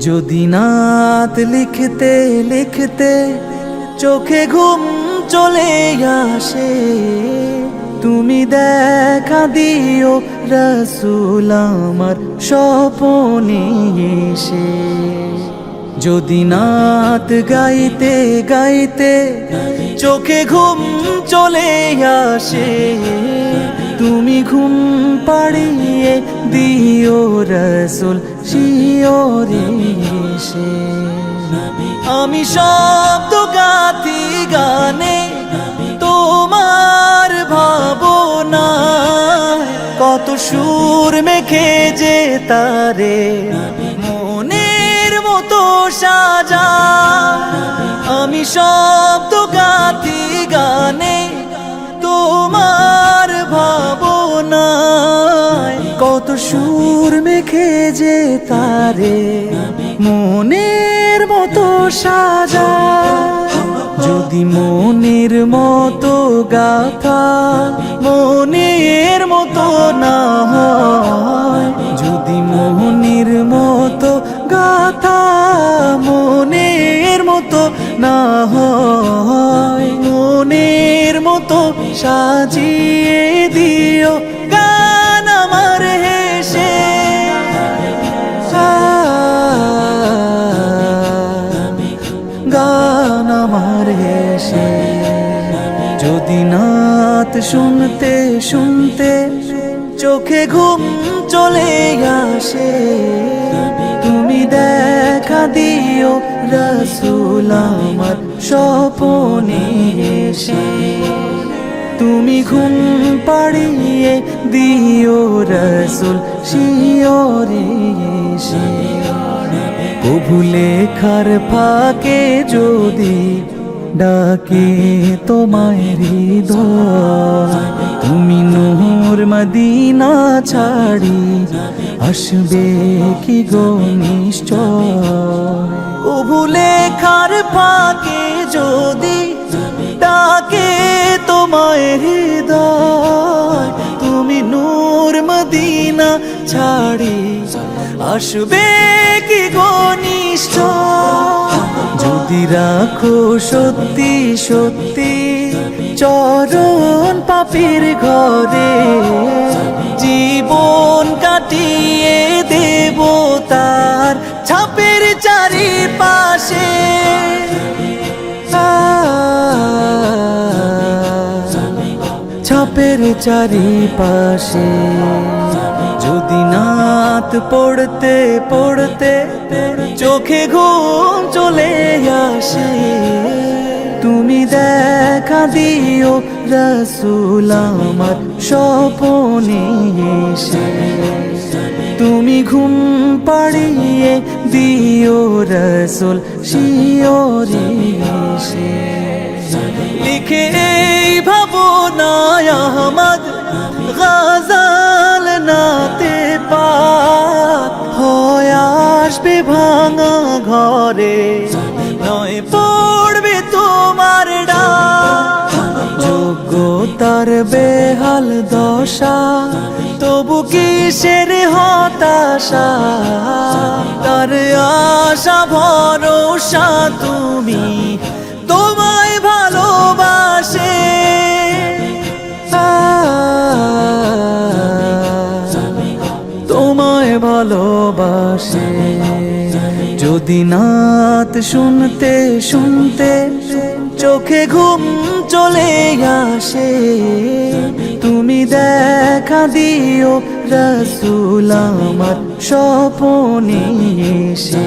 যদি নাত লিখতে লিখতে চোখে ঘুম চলে আসে, তুমি দেখা দিও রাসূল আমার স্বপনে এসে। যদি নাত গাইতে গাইতে চোখে ঘুম চলে আসে, তুমি ঘুম পাড়িয়ে দিও রাসূল শিয়রে এসে। আমি শব্দ গাথি গানে তোমার ভাবনা, কত সুর মেখে যে তারে মনের মতো সাজা। আমি শব্দ গাথি গানে তোমার ভাবনা, কত সুর মেখে যে তারে মনের মতো সাজা। যদি মনের মতো গাথা মনের মতো না হয়, যদি মনের মতো গাথা মনের মতো না হয়, মনের মতো সাজিয়ে দিও গান আমার হেসে। গান আমার হেসে। যদি নাত শুনতে শুনতে চোখে ঘুম চলে আসে, তুমি দেখা দিও রাসূল আমার স্বপনে এসে। তুমি ঘুম পাড়িয়ে দিও রাসূল শিয়রে এসে। কবু লেখার ফাঁকে যদি ডাকে তোমায় হৃদয়, তুমি নূর মদিনা ছাড়ি আসবে কি গো নিশ্চয়। কবু লেখার ফাঁকে যদি ডাকে তোমায় হৃদয়, তুমি নূর মদিনা ছাড়ি আসবে কি গো নিশ্চয়। যদি রাখো সত্যি সত্যি চরণ পাপীর ঘরে, জীবন কাটিয়ে দেব তার ছাপের চারিপাশে। ছাপের চারিপাশে। যদি নাত পড়তে পড়তে চোখে ঘুম চলে আসে, তুমি দেখা দিও রাসূল আমার স্বপনে এসে। তুমি ঘুম পাড়িয়ে দিও রাসূল শিয়রে এসে। লিখে এই ভাবনায় আহমদ গাজাল নাতে পাক হয় আসবে ভাঙা ঘরে, নয় পড়বে তোমার ডাক। যোগ্যতার বেহাল দশা তবু কিসের হতাশা, তার আশা ভরসা তুমি তোমায় ভালোবাসে। তোমায় ভালোবাসে। যদি নাত শুনতে শুনতে চোখে ঘুম চলে আসে, তুমি দেখা দিও রাসূল আমার স্বপনে এসে।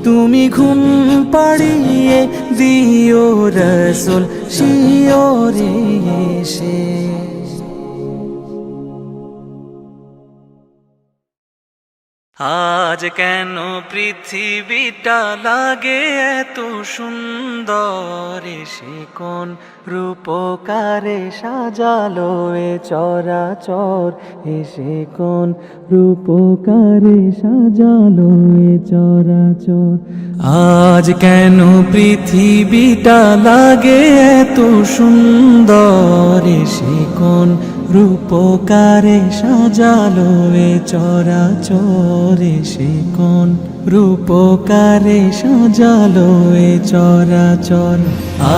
তুমি ঘুম পাড়িয়ে দিও রাসূল শিয়রে এসে। আজ কেন পৃথিবীটা লাগে এত সুন্দর, সে কোন রূপকারে সাজালো এ চরাচর, এসে কোন রূপকারে সাজালো এ চরাচর। আজ কেন পৃথিবীটা লাগে এত সুন্দর, সে কোন রূপকারে সাজালো এ চরাচর, সে কোন রূপকারে সাজালো এ চরাচর।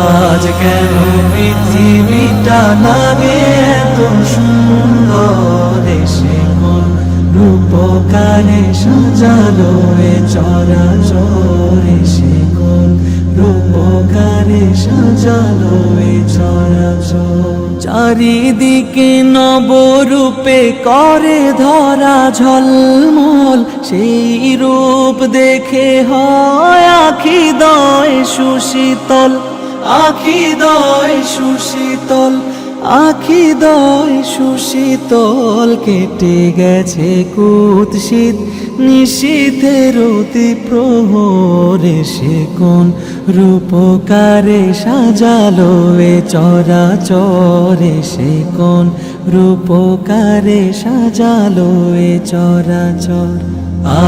আজ কেন পৃথিবীটা লাগে এত সুন্দর, সে কোন রূপকারে সাজালো এ চরাচর, সে কোন রূপকারে সাজালো এ চরাচর। চারিদিকে নবরূপে করে ধরা ঝলমল, সেই রূপ দেখে হয় আখি দয় সুশীতল, আখি দয় সুশীতল, আখি দয় সুশীতল। কেটে গেছে কুৎসিত নিশীথের অতি প্রহরে, সে কোন রূপকারে সাজালো এ চরাচরে, সে কোন রূপকারে সাজালো এ চরাচর।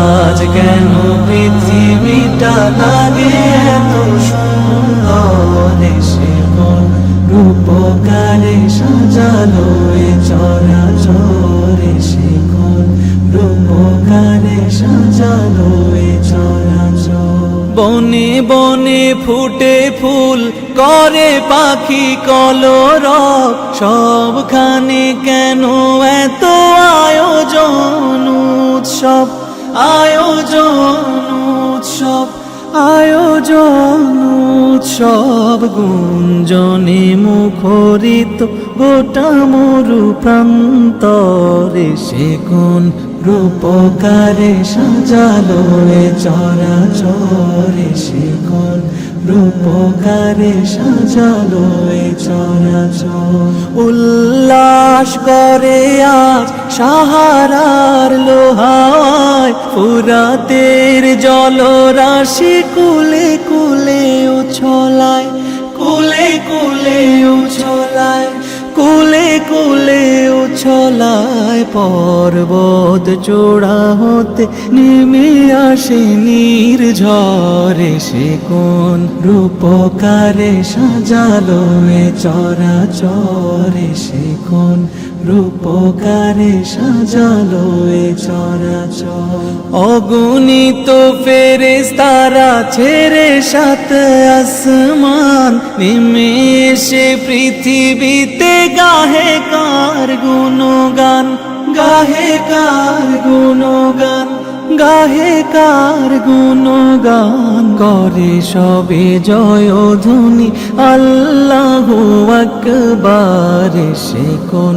আজ কেন পৃথিবীটা লাগে এত সুন্দর, সে কোন রূপকারে সাজালো এ চরাচর, সে কোন রূপকারে সাজালো এ চরাচর। বনে বনে ফুটে ফুল করে পাখি কলরব, সবখানে কেন এত আয়োজন উৎসব, আয়োজন উৎসব, আয়োজন উৎসব। গুঞ্জনে মুখরিত গোটা মরু প্রান্তরে, সে কোন রূপকারে সাজালো এ চরাচরে, সে কোন রূপকারে সাজালো এ চরাচর। উল্লাস করে আজ সাহারার লোহায়, ফুরাতের জলরাশি কুলে কুলে উছলায়, কুলে কুলে উছলায়, কুলে কুলে উছলায়। পর্বত চূড়া হতে নেমে আসে নির্ঝরে, সে কোন রূপকারে সাজালো এ চরাচরে, সে কোন রূপকারে সাজালো এ চরাচর। অগণিত ফেরেশতারা ছেড়ে সাত আসমান, নেমে এসে পৃথিবীতে গাহে কার গুণগান, গাহে কার গুণগান, গাহে কার গুণগান। করে সবে জয়ধ্বনি আল্লাহু আকবার, সে কোন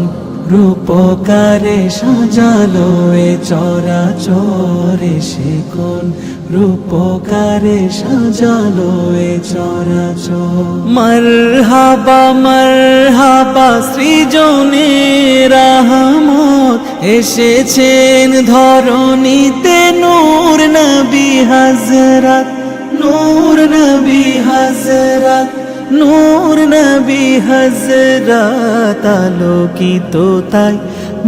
রূপকারে সাজালো এ চরাচরে, সে কোন রূপকারে সাজালো এ চরাচর। মারহাবা মারহাবা সৃজনে রহমত, এসেছেন ধরণীতে নূর নবী হযরত, নূর নবী হযরত, নূর নবী হযরত। আলোকিত তাই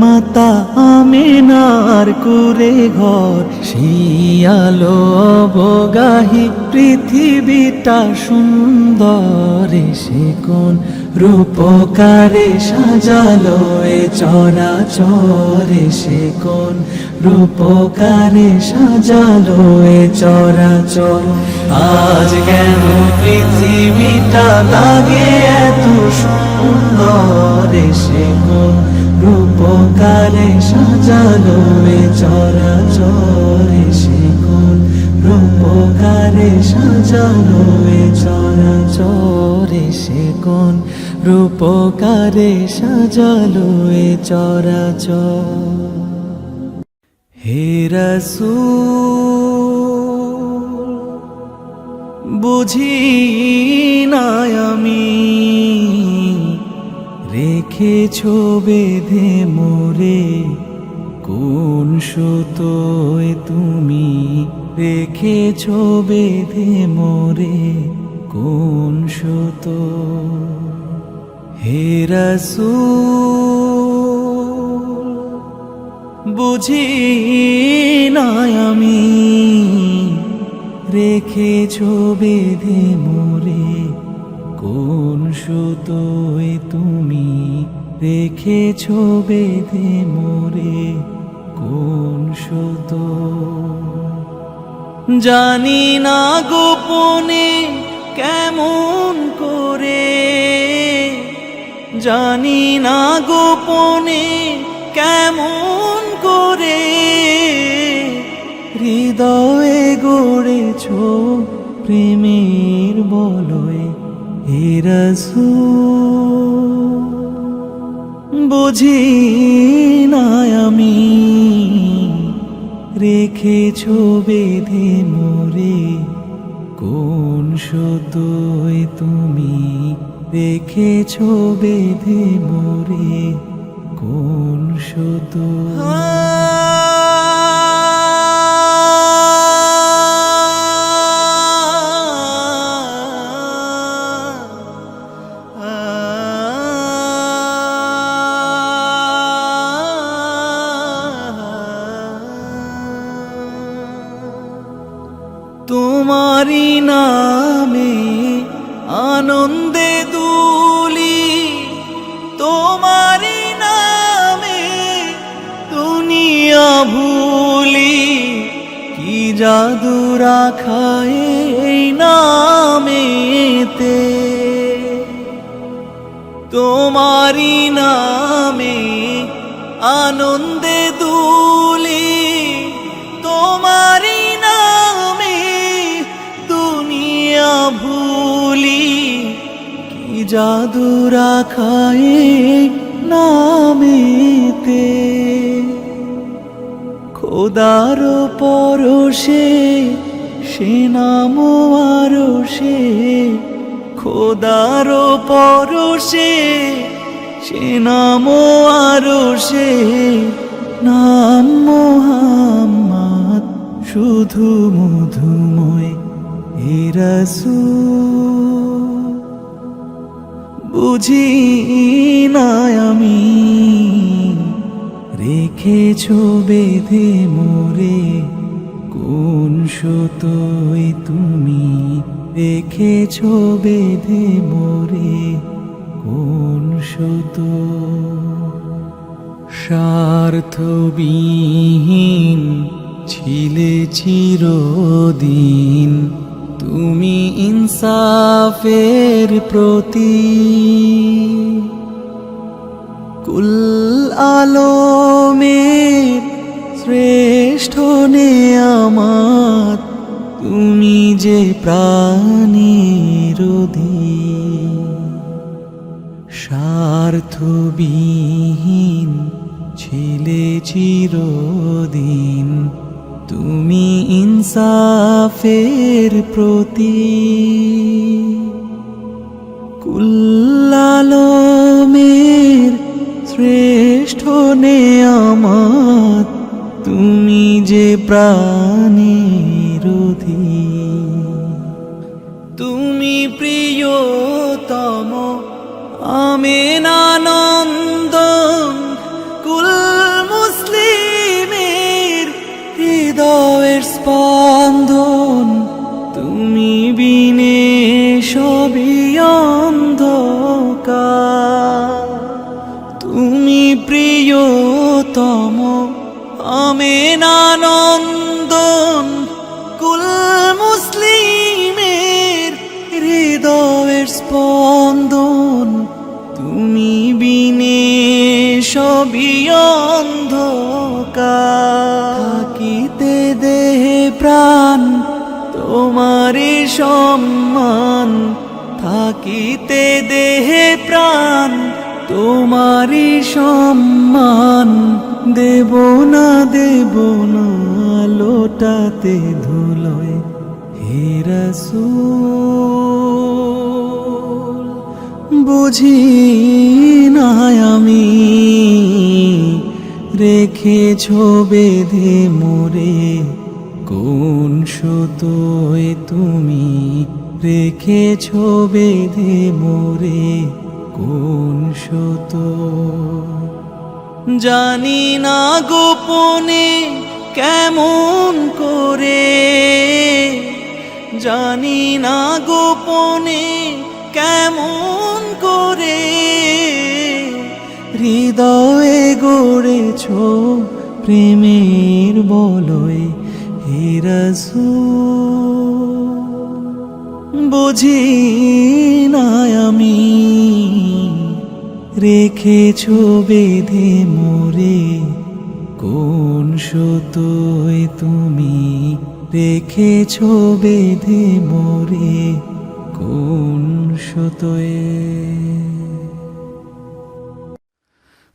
মাতা আমিনার কুরে ঘর, সেই আলো অবগাহী পৃথিবীটা সুন্দর, সে কোন রূপকারে সাজালো এ চরাচরে, সে কোন রূপকারে সাজালো এ চরাচর। আজ কেন পৃথিবীটা লাগে এত সুন্দর, সে কোন রূপকারে সাজালো এ চরাচর, সে কোন রূপকারে সাজালো এ চরাচর, সে কোন রূপকারে সাজালো এ চরাচর। হে রাসূল বুঝি না আমি, রেখেছো বেঁধে মোরে কোন সুতোয় তুমি, রেখেছো বেঁধে মোরে কোন সুতো। হে রাসূল বুঝি না আমি, রেখেছো বেঁধে মোরে কোন সুতোয় তুমি, রেখেছো বেঁধে মোরে কোন সুতো। জানি না গোপনে কেমন করে, জানি না গোপনে কেমন করে হৃদয়ে গড়েছ প্রেমের বলয়। হে রাসূল, বুঝি না আমি রেখেছ বেঁধে মোরে, কোন সুতোয় তুমি রেখেছ বেঁধে মোরে, কোন সুতো। তোমারি নামে আনন্দে দুলি, তোমারি নামে দুনিয়া ভুলি, কি জাদু রাখা এই নামেতে। তোমারি নামে আনন্দে দুলি, তোমারি নামে দুনিয়া ভুলি, কি জাদু রাখা এই নামেতে। খোদার পরশে সে নাম আরশে, খোদার পরশে সে নাম আরশে, নাম মুহাম্মদ শুধু মধুময়। হে রাসূল, বুঝি না আমি রেখেছ বেঁধে মোরে, কোন সুতোয় তুমি রেখেছ বেঁধে মোরে, কোন সুতো। স্বার্থবিহীন ছিলে চিরদিন তুমি ইনসাফের প্রতীক, কুল আলমের শ্রেষ্ঠ নেয়ামত তুমি যে প্রাণের অধীন। স্বার্থবিহীন ছিলে চিরদিন তুমি ইনসাফের প্রতীক, কুল আলমের শ্রেষ্ঠ নেয়ামত তুমি যে প্রাণের অধীন। তুমি প্রিয়তম আমেনানন্দন, কুল মুসলিমের হৃদয়ের স্পন্দন, তুমি বিনে সবই অন্ধকার। তুমি প্রিয়তম আমেনানন্দন, কুল মুসলিমের হৃদয়ের স্পন্দন, তুমি বিনে সবই অন্ধকার। থাকিতে দেহে প্রাণ তোমারি সম্মান, থাকিতে দেহে প্রাণ তোমারি সম্মান, দেব না লোটাতে ধুলোয়। হে রাসূল, বুঝি না আমি রেখেছ বেঁধে মোরে, কোন সুতোয় তুমি রেখেছ বেঁধে মোরে, কোন সুতো। জানি না গোপনে কেমন করে, জানি না গোপনে কেমন করে হৃদয়ে গড়েছ প্রেমের বলয়। হে রাসূল বুঝি না আমি রেখেছো বেঁধে মোরে কোন সুতোয় তুমি রেখেছো বেঁধে মোরে কোন সুতোয়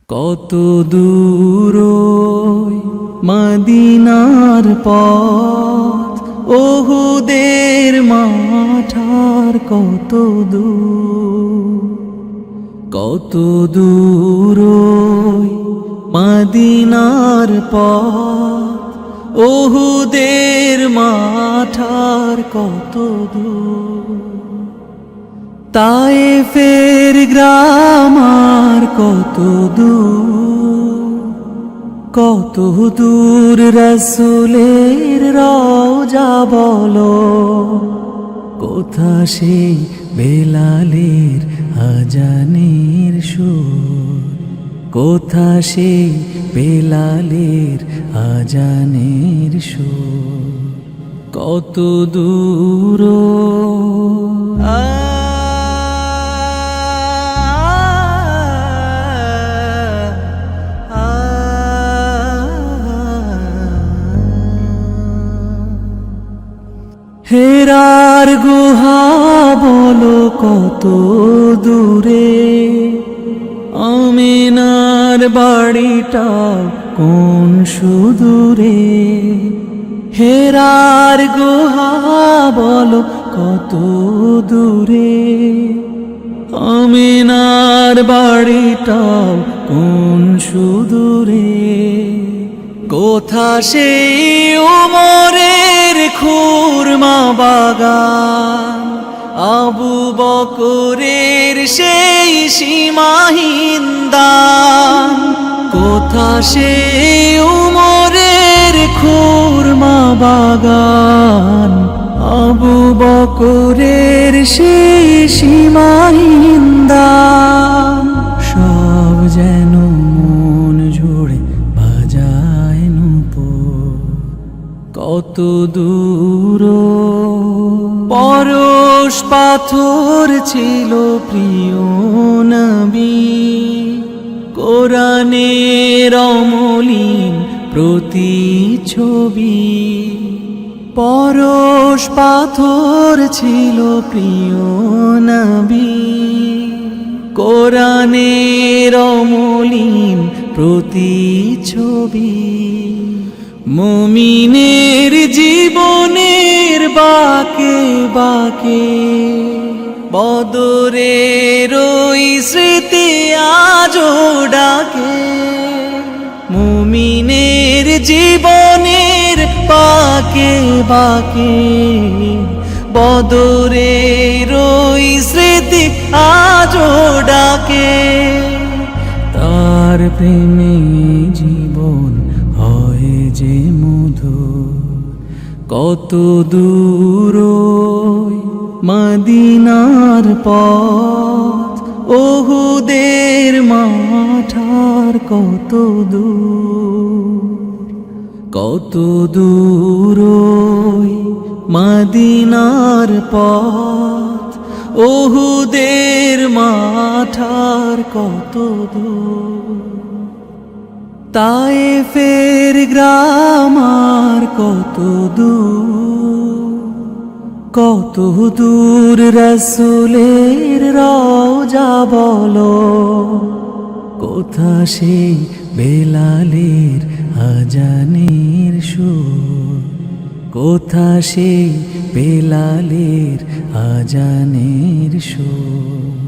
কত দূর মদিনার পথ ওহুদের মাঠার কত দূর মদিনার পথ ওহুদের মাঠার কত দূর তায়েফের গ্রাম আর কত দূর রাসূলের রওজা বলো কোথা সেই বেলালের আজানের সুর কোথা সেই বেলালের আজানের সুর কত দূর হেরার গুহা বলো কত দূরে আমিনার বাড়িটা কোন সুদূরে হেরার গুহা বলো কত দূরে আমিনার বাড়িটা কোন সুদূরে কোথা সেই উমরের খুরমা বাগান আবু বকরের সেই সীমাহীন দান কোথা সেই উমরের খুরমা বাগান আবু বকরের সেই সীমাহীন দান সব যেন মন জুড়ে বাজায় নূপুর কত দূর পরশ পাথর ছিল প্রিয় নবী কোরআনের অমলিন প্রতিচ্ছবি পরশ পাথর ছিল প্রিয় নবী কোরআনের অমলিন প্রতিচ্ছবি মুমিনের জীবনের বাকে বাকে বদরের ওই স্মৃতি আজো ডাকে মুমিনের জীবনের বাকে বাকে বদরের ওই স্মৃতি আজো ডাকে তার প্রেমে জীবন হয় যে মধুর কত দূর মদিনার পথ ওহুদের মাঠার কত দূর মদিনার পথ ওহুদের মাঠার কত দূর তায়েফের গ্রাম আর কত দূর রাসূলের রওজা বলো কোথা সেই বেলালের আজানের সুর কোথা সেই বেলালের আজানের সুর